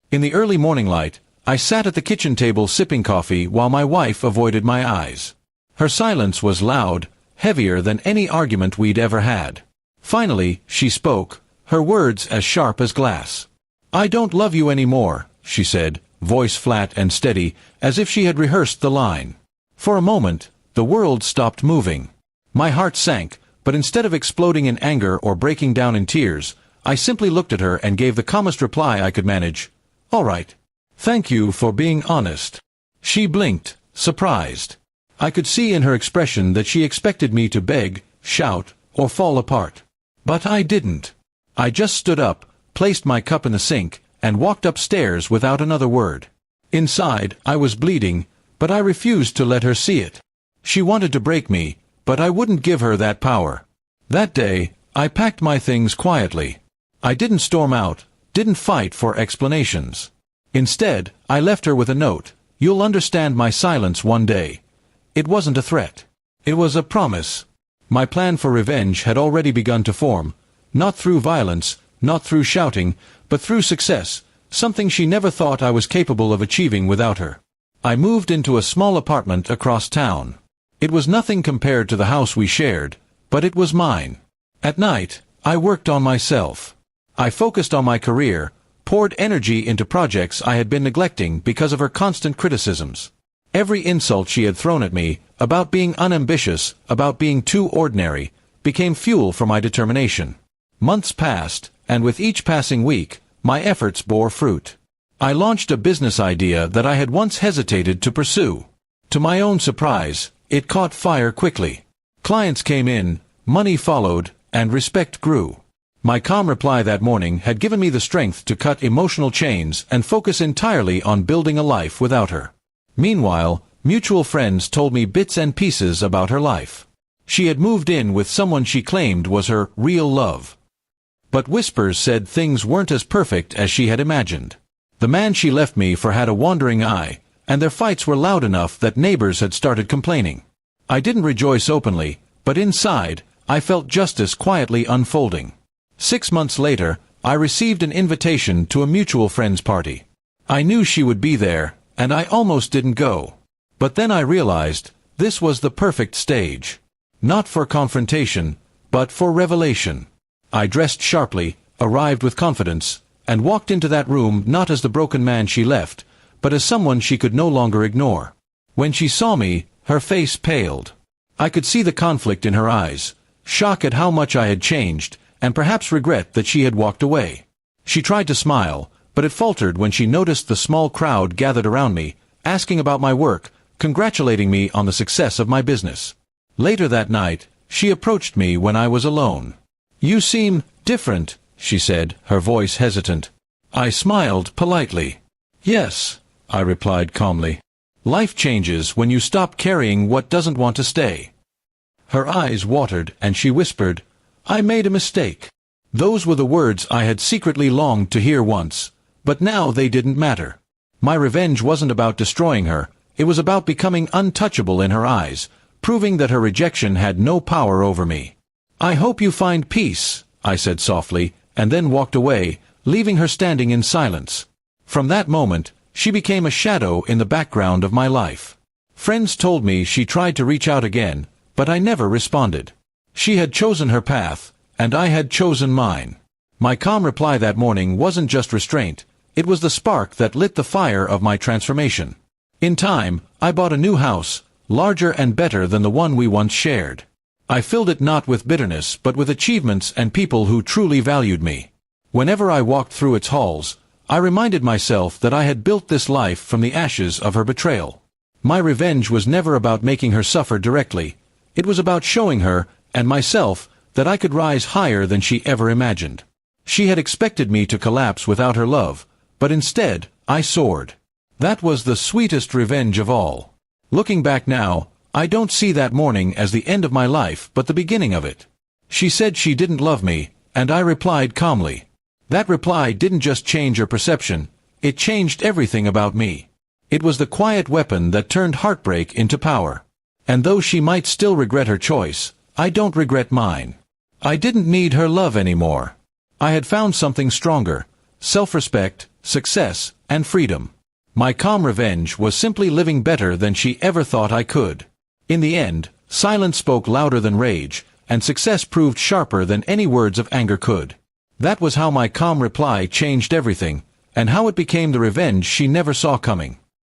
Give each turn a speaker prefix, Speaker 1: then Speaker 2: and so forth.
Speaker 1: In the early morning light, I sat at the kitchen table sipping coffee while my wife avoided my eyes. Her silence was loud, heavier than any argument we'd ever had. Finally, she spoke, her words as sharp as glass. "I don't love you anymore," she said, voice flat and steady, as if she had rehearsed the line. For a moment, the world stopped moving. My heart sank, but instead of exploding in anger or breaking down in tears, I simply looked at her and gave the calmest reply I could manage. "All right. Thank you for being honest." She blinked, surprised. I could see in her expression that she expected me to beg, shout, or fall apart. But I didn't. I just stood up, placed my cup in the sink, and walked upstairs without another word. Inside, I was bleeding, but I refused to let her see it. She wanted to break me, but I wouldn't give her that power. That day, I packed my things quietly. I didn't storm out, didn't fight for explanations. Instead, I left her with a note. "You'll understand my silence one day." It wasn't a threat. It was a promise. My plan for revenge had already begun to form, not through violence, not through shouting, but through success, something she never thought I was capable of achieving without her. I moved into a small apartment across town. It was nothing compared to the house we shared, but it was mine. At night, I worked on myself. I focused on my career, poured energy into projects I had been neglecting because of her constant criticisms. Every insult she had thrown at me, about being unambitious, about being too ordinary, became fuel for my determination. Months passed, and with each passing week, my efforts bore fruit. I launched a business idea that I had once hesitated to pursue. To my own surprise, it caught fire quickly. Clients came in, money followed, and respect grew. My calm reply that morning had given me the strength to cut emotional chains and focus entirely on building a life without her. Meanwhile, mutual friends told me bits and pieces about her life. She had moved in with someone she claimed was her real love. But whispers said things weren't as perfect as she had imagined. The man she left me for had a wandering eye, and their fights were loud enough that neighbors had started complaining. I didn't rejoice openly, but inside, I felt justice quietly unfolding. 6 months later, I received an invitation to a mutual friend's party. I knew she would be there, and I almost didn't go. But then I realized, this was the perfect stage. Not for confrontation, but for revelation. I dressed sharply, arrived with confidence, and walked into that room not as the broken man she left, but as someone she could no longer ignore. When she saw me, her face paled. I could see the conflict in her eyes, shock at how much I had changed, and perhaps regret that she had walked away. She tried to smile, but it faltered when she noticed the small crowd gathered around me, asking about my work, congratulating me on the success of my business. Later that night, she approached me when I was alone. "You seem different," she said, her voice hesitant. I smiled politely. "Yes," I replied calmly. "Life changes when you stop carrying what doesn't want to stay." Her eyes watered, and she whispered, "I made a mistake." Those were the words I had secretly longed to hear once, but now they didn't matter. My revenge wasn't about destroying her, it was about becoming untouchable in her eyes, proving that her rejection had no power over me. "I hope you find peace," I said softly, and then walked away, leaving her standing in silence. From that moment, she became a shadow in the background of my life. Friends told me she tried to reach out again, but I never responded. She had chosen her path, and I had chosen mine. My calm reply that morning wasn't just restraint, it was the spark that lit the fire of my transformation. In time, I bought a new house, larger and better than the one we once shared. I filled it not with bitterness but with achievements and people who truly valued me. Whenever I walked through its halls, I reminded myself that I had built this life from the ashes of her betrayal. My revenge was never about making her suffer directly. It was about showing her, and myself, that I could rise higher than she ever imagined. She had expected me to collapse without her love, but instead, I soared. That was the sweetest revenge of all. Looking back now, I don't see that morning as the end of my life but the beginning of it. She said she didn't love me, and I replied calmly. That reply didn't just change her perception, it changed everything about me. It was the quiet weapon that turned heartbreak into power. And though she might still regret her choice, I don't regret mine. I didn't need her love anymore. I had found something stronger, self-respect, success, and freedom. My calm revenge was simply living better than she ever thought I could. In the end, silence spoke louder than rage, and success proved sharper than any words of anger could. That was how my calm reply changed everything, and how it became the revenge she never saw coming.